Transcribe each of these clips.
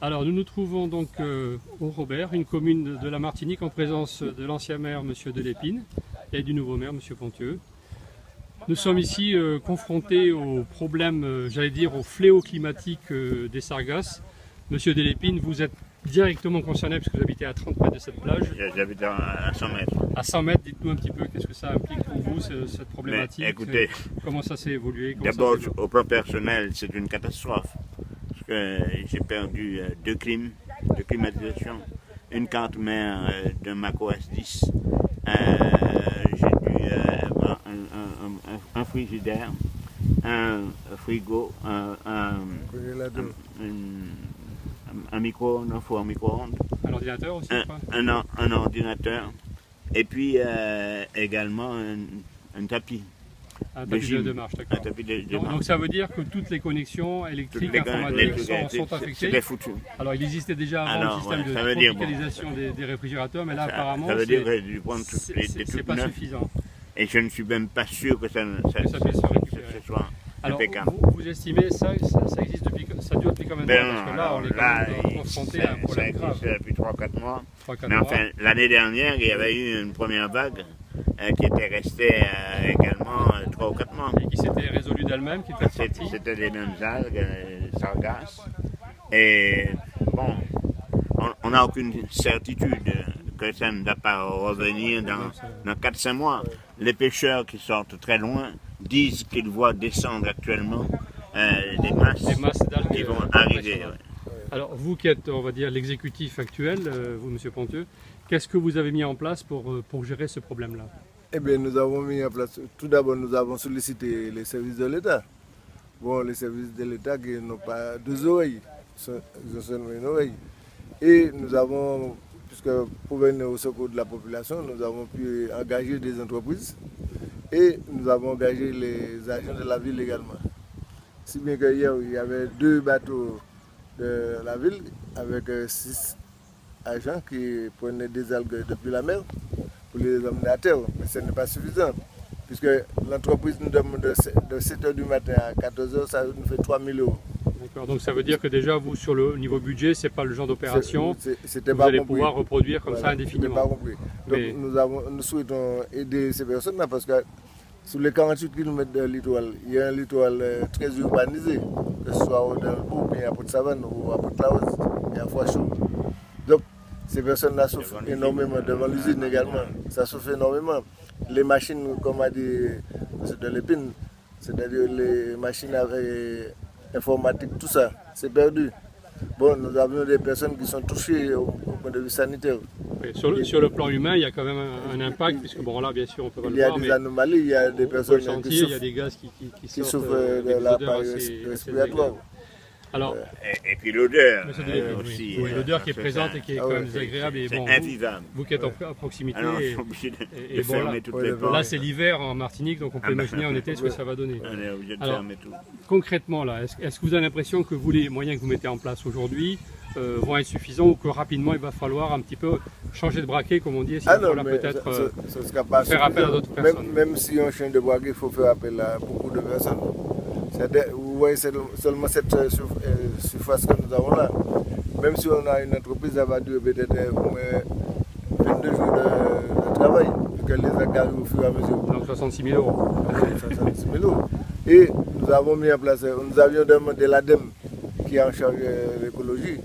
Alors nous nous trouvons donc au Robert, une commune de la Martinique, en présence de l'ancien maire M. Delépine et du nouveau maire M. Pontieux. Nous sommes ici confrontés au problème, j'allais dire au fléau climatique des sargasses. Monsieur Delépine, vous êtes directement concerné puisque vous habitez à 30 mètres de cette plage. J'habite à 100 mètres. À 100 mètres, dites-nous un petit peu qu'est-ce que ça implique pour vous, cette problématique. Mais, écoutez, comment ça s'est évolué? D'abord, au plan personnel, c'est une catastrophe. Parce que j'ai perdu deux clims de climatisation, une carte mère d'un macOS 10. J'ai dû avoir un frigidaire, un frigo, un micro-ondes, un four micro-ondes. Un ordinateur aussi? Un ordinateur. Et puis également un tapis. Un tapis de marche, d'accord. Donc ça veut dire que toutes les connexions électriques, informatiques sont affectées. C'était foutu. Alors il existait déjà avant le système de tropicalisation des réfrigérateurs, mais là apparemment c'est pas suffisant. Et je ne suis même pas sûr que ça soit alors, impeccable. Vous estimez ça existe depuis, ça dure depuis combien de temps? Parce que là, on est quand même confronté à un problème grave. Ça existe depuis 3-4 mois. Mais enfin, l'année dernière, il y avait eu une première vague qui était restée également 3 ou 4 mois. Et qui s'était résolue d'elle-même, qui était sortie. C'était les mêmes algues, sargasses. Et bon, on n'a aucune certitude que ça ne va pas revenir dans 4-5 mois. Les pêcheurs qui sortent très loin disent qu'ils voient descendre actuellement des masses d'algues qui vont arriver. Alors vous qui êtes, on va dire, l'exécutif actuel, vous Monsieur Pontieux, qu'est-ce que vous avez mis en place pour gérer ce problème-là? Eh bien, nous avons mis en place, tout d'abord nous avons sollicité les services de l'État. Bon, les services de l'État qui n'ont pas deux oreilles, ils ont seulement une oreille. Et nous avons, puisque pour venir au secours de la population, nous avons pu engager des entreprises et nous avons engagé les agents de la ville également. Si bien que hier, il y avait 2 bateaux de la ville avec 6 agents qui prenaient des algues depuis la mer pour les emmener à terre. Mais ce n'est pas suffisant, puisque l'entreprise nous demande de 7h du matin à 14h, ça nous fait 3 000 €. D'accord, donc ça veut dire que déjà, vous, sur le niveau budget, ce n'est pas le genre d'opération vous allez pouvoir reproduire comme ça indéfiniment. Pas compris. Donc nous souhaitons aider ces personnes-là parce que sur les 48 km de littoral, il y a un littoral très urbanisé, que ce soit au Delbourg, bien à Port-Savane ou à Port-Laos et à Froidchaux. Donc ces personnes-là souffrent énormément, devant l'usine également, ça souffre énormément. Les machines, comme a dit M. Delépine, c'est-à-dire les machines informatiques, tout ça, c'est perdu. Bon, nous avons des personnes qui sont touchées au point de vue sanitaire. Oui, sur le plan humain, il y a quand même un impact, puisque bon là, bien sûr, on peut pas le voir. Il y a des anomalies, il y a des personnes qui souffrent. Il y a des gaz qui souffrent de l'appareil respiratoire. Alors, et puis l'odeur aussi. Oui, l'odeur qui est présente et qui est quand même désagréable. C'est invivable. Vous qui êtes à proximité. Alors, on est obligé de fermer toutes les portes. Là, c'est l'hiver en Martinique, donc on peut imaginer en été ce que ça va donner. On est obligé de fermer tout. Concrètement, là, est-ce que vous avez l'impression que les moyens que vous mettez en place aujourd'hui vont être suffisants ou que rapidement il va falloir un petit peu changer de braquet, comme on dit, si peut-être faire appel à d'autres personnes? Même si on change de braquet, il faut faire appel à beaucoup de personnes. Vous voyez seulement cette surface que nous avons là. Même si on a une entreprise, ça va durer peut-être 22 jours de travail, que les algues arrivent au fur et à mesure. Donc 66 000 €. 66 000 €. Et nous avons mis en place, nous avions demandé l'ADEME qui est en charge de l'écologie.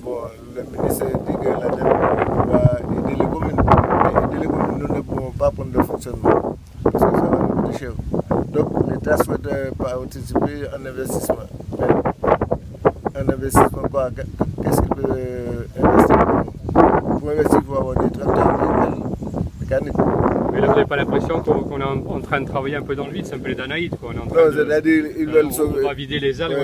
Bon, le ministre dit que l'ADEME va aider les communes. Mais aider les communes, nous ne pouvons pas prendre le fonctionnement parce que ça va nous coûter cher. Donc l'État souhaite participer en investissement. Mais un investissement quoi? Qu'est-ce qu'il peut investir pour investir, il faut avoir des tracteurs mécaniques. Mais là, vous n'avez pas l'impression qu'on est en train de travailler un peu dans le vide, c'est un peu les Danaïdes, quoi. Non, c'est-à-dire ils veulent sauver. On va vider les algues,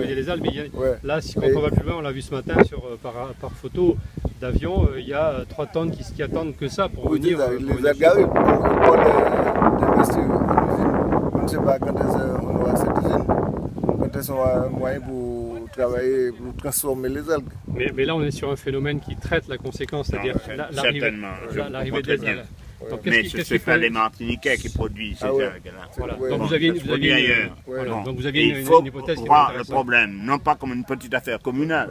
mais là, si on va plus loin, on l'a vu ce matin par photo d'avion, il y a 3 tonnes qui attendent que ça pour venir. Les algues arrivent, on peut investir en usine. On ne sait pas quand on aura cette usine, quand est-ce qu'on aura un moyen pour travailler, pour transformer les algues. Mais là, on est sur un phénomène qui traite la conséquence, c'est-à-dire l'arrivée des algues. Donc, mais ce n'est pas les Martiniquais qui produisent ces algues-là. Voilà. Donc vous aviez une hypothèse qui il faut voir le problème, non pas comme une petite affaire communale,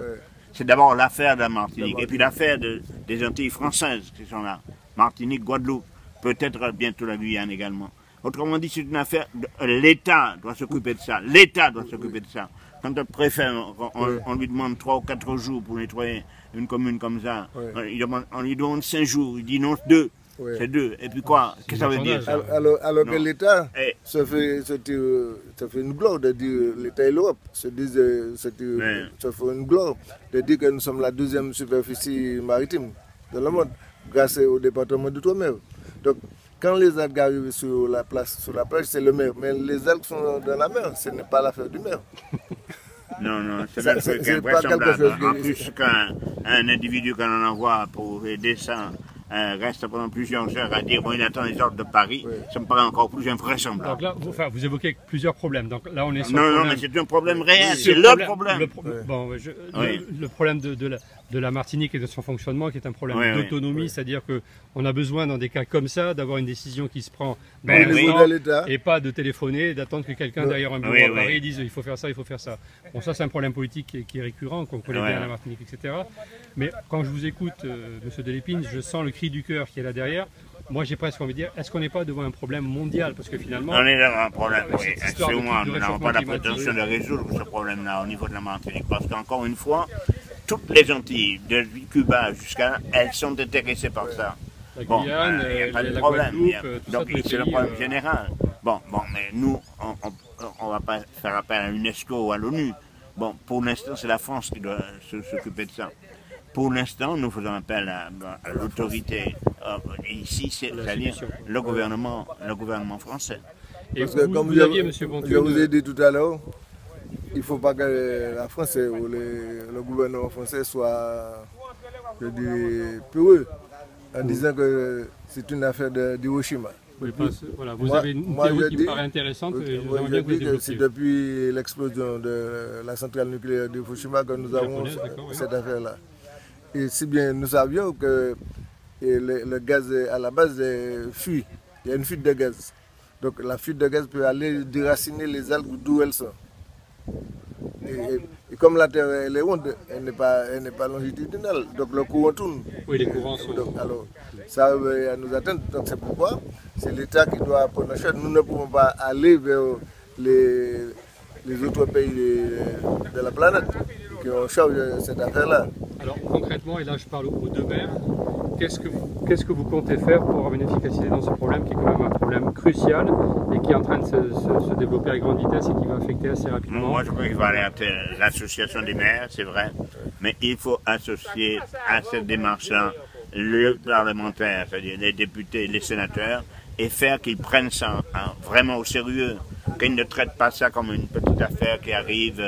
c'est d'abord l'affaire de la Martinique, et puis l'affaire des Antilles françaises qui sont là, Martinique, Guadeloupe, peut-être bientôt la Guyane également. Autrement dit, c'est une affaire, l'État doit s'occuper de ça, l'État doit s'occuper de ça. Quand le préfet, on lui demande 3 ou 4 jours pour nettoyer une commune comme ça, on lui demande 5 jours, il dit non, 2. Ouais. C'est 2. Et puis quoi? Qu'est-ce que ça veut dire? Alors que l'État ça fait une gloire de dire l'État et l'Europe. Ça fait une gloire de dire que nous sommes la 2e superficie maritime de le monde, grâce au département d'Outre-mer. Donc, quand les algues arrivent sur la plage, c'est le mer. Mais les algues sont dans la mer, ce n'est pas l'affaire du mer. Non, c'est invraisemblable. En plus qu'un individu qu'on en envoie pour aider ça reste pendant plusieurs heures à dire bon, il attend les ordres de Paris, ça me paraît encore plus invraisemblable. Donc là, vous évoquez plusieurs problèmes. Donc là, on est sur non, mais c'est un problème réel, c'est le problème. Le problème de la Martinique et de son fonctionnement, qui est un problème d'autonomie, c'est-à-dire qu'on a besoin, dans des cas comme ça, d'avoir une décision qui se prend dans l'instant et pas de téléphoner, d'attendre que quelqu'un derrière un bureau à Paris dise il faut faire ça, il faut faire ça. Bon, ça, c'est un problème politique qui est récurrent, qu'on connaît bien à la Martinique, etc. Mais quand je vous écoute, M. Delépine, je sens le cri du cœur qui est là derrière. Moi, j'ai presque envie de dire, est-ce qu'on n'est pas devant un problème mondial? Parce que finalement... On est devant un problème, oui. Actuellement, nous n'avons pas la prétention de résoudre ce problème-là au niveau de la Martinique. Parce qu'encore une fois, toutes les Antilles, de Cuba jusqu'à là, elles sont intéressées par ça. La Guyane, il n'y a pas de problème. Donc, c'est le problème général. Bon, mais nous, on ne va pas faire appel à l'UNESCO ou à l'ONU. Bon, pour l'instant, c'est la France qui doit s'occuper de ça. Pour l'instant, nous faisons appel à l'autorité. Ici, c'est-à-dire le gouvernement français. Et parce que comme je vous ai dit tout à l'heure, il ne faut pas que la France ou le gouvernement français soit, je dis, peureux en disant que c'est une affaire d'Hiroshima. Voilà, vous avez une théorie qui me paraît intéressante. Je dis que c'est depuis l'explosion de la centrale nucléaire de Fukushima que nous avons cette affaire-là. Et si bien nous savions que le gaz à la base fuit, il y a une fuite de gaz. Donc la fuite de gaz peut aller déraciner les algues d'où elles sont. Et comme la Terre elle est ronde, elle n'est pas longitudinale, donc le courant tourne. Oui, les courants sont... Donc, alors, ça va nous atteindre, donc c'est pourquoi c'est l'État qui doit prendre la charge. Nous ne pouvons pas aller vers les autres pays de la planète qui ont charge de cette affaire-là. Alors concrètement, et là je parle aux deux maires, qu'est-ce que vous comptez faire pour avoir une efficacité dans ce problème qui est quand même un problème crucial et qui est en train de se développer à grande vitesse et qui va affecter assez rapidement? Moi je crois qu'il va aller à l'association des maires, c'est vrai, mais il faut associer à cette démarche-là le parlementaire, c'est-à-dire les députés, les sénateurs, et faire qu'ils prennent ça vraiment au sérieux, qu'ils ne traitent pas ça comme une petite affaire qui arrive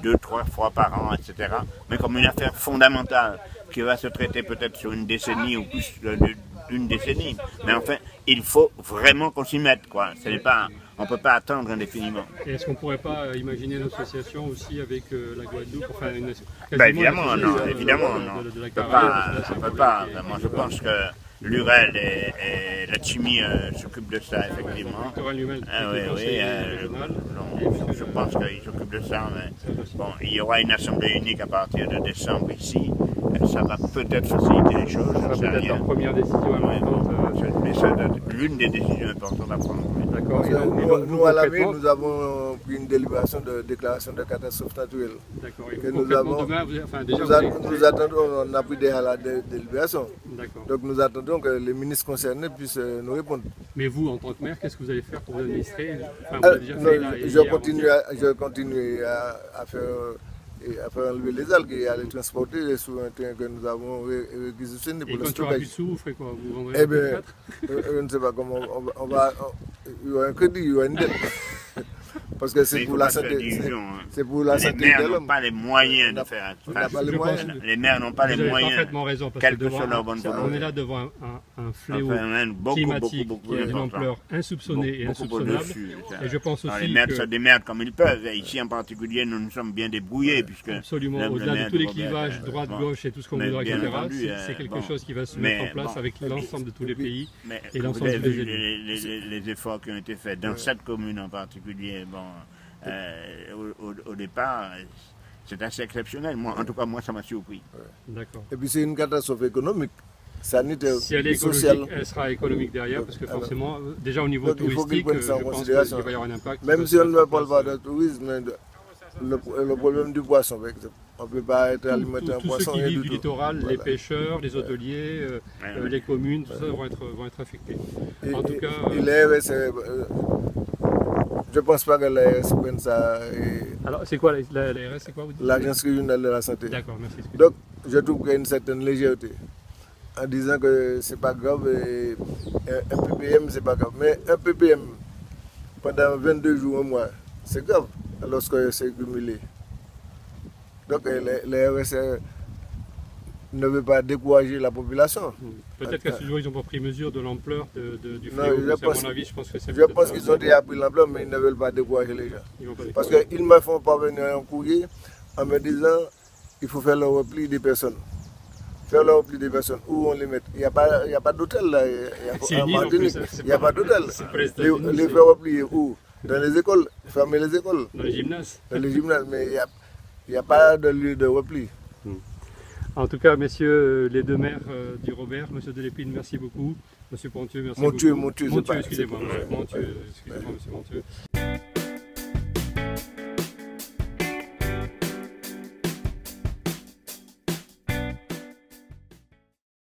2-3 fois par an, etc., mais comme une affaire fondamentale qui va se traiter peut-être sur une décennie ou plus d'une décennie. Mais enfin, il faut vraiment qu'on s'y mette, quoi. Ce n'est pas, on ne peut pas attendre indéfiniment. Et est-ce qu'on ne pourrait pas imaginer une association aussi avec la Guadeloupe, enfin évidemment, non, évidemment, non. On ne peut pas. Moi, je pense que l'UREL et la chimie s'occupent de ça, effectivement. Je pense qu'ils s'occupent de ça, mais bon, il y aura une assemblée unique à partir de décembre ici. Ça va peut-être faciliter les choses. Ça va peut-être leur première décision importante. Mais c'est l'une des décisions importantes à prendre. D'accord. Nous, à la mairie, nous avons pris une délibération de déclaration de catastrophe naturelle. D'accord. Nous attendons, on a pris déjà la délibération. Donc nous attendons que les ministres concernés puissent nous répondre. Mais vous, en tant que maire, qu'est-ce que vous allez faire pour vous administrer? Je continue à faire enlever les algues et à les transporter sur un terrain que nous avons réquisitionné pour le stockage. Et quand il n'y aura plus de sous, vous ferez quoi? Vous vendrez je ne sais pas comment il y aura un crédit, il y aura une dette. Parce que c'est pour la santé. C'est pour la santé de l'homme. Les maires n'ont pas les moyens de faire ça. Les maires n'ont pas les moyens. Vous avez parfaitement raison. Parce que on est là devant un fléau climatique qui a d'une ampleur insoupçonnée et insoupçonnable. Et je pense aussi les maires se démerdent comme ils peuvent. Ici en particulier, nous nous sommes bien débrouillés. Absolument. Au-delà de tous les clivages, droite, gauche et tout ce qu'on voudra, etc. C'est quelque chose qui va se mettre en place avec l'ensemble de tous les pays et l'ensemble des élus. Les efforts qui ont été faits dans cette commune en particulier, au départ, c'est assez exceptionnel. Moi, en tout cas, moi, ça m'a surpris. D'accord. Et puis c'est une catastrophe économique, sanitaire, Si elle est sociale. écologique, elle sera économique derrière, parce que forcément, déjà au niveau Donc, il faut qu'ils touristique, prennent je ça en pense considération. qu'il va y avoir un impact. Même si on ne parle pas de tourisme, mais le problème du poisson, par exemple. On ne peut pas être alimenté en Tous ceux poisson. qui rien vivent du du tout. littoral, Voilà. les pêcheurs, les hôteliers, les communes, tout ça vont être affectés. En tout cas, Et l'ARS, je ne pense pas que l'ARS prenne ça. alors c'est quoi l'ARS, c'est quoi vous dites? L'Agence régionale de la santé. D'accord, merci. Excusez-moi. Donc, je trouve qu'il y a une certaine légèreté en disant que c'est pas grave, et un ppm c'est pas grave. Mais un ppm pendant 22 jours au mois, c'est grave lorsque c'est cumulé. Donc, les RS ne veut pas décourager la population. Peut-être qu'à ce jour, ils n'ont pas pris mesure de l'ampleur du Non, fléau. je À pense- mon avis, je pense que c'est Je pense qu'ils ont déjà pris l'ampleur, mais ils ne veulent pas décourager les gens. Ils vont pas Parce décourager. qu'ils me font parvenir un courrier en me disant qu'il faut faire le repli des personnes. Faire le repli des personnes, où on les met. Il n'y a pas d'hôtel là. C'est une île en plus, hein, c'est Il n'y a pas d'hôtel. c'est pas les États-Unis, Les c'est- faire replier où? Dans les écoles. Fermer les écoles. Dans les gymnases. Dans les gymnases. Mais il n'y a pas de lieu de repli. En tout cas, messieurs les deux maires du Robert, monsieur Delépine, merci beaucoup. Monsieur Ponthieu, merci Monthieu, beaucoup. Monthieu, c'est Monthieu, pas- excusez-moi. Monthieu, excusez-moi, monsieur Monthieu.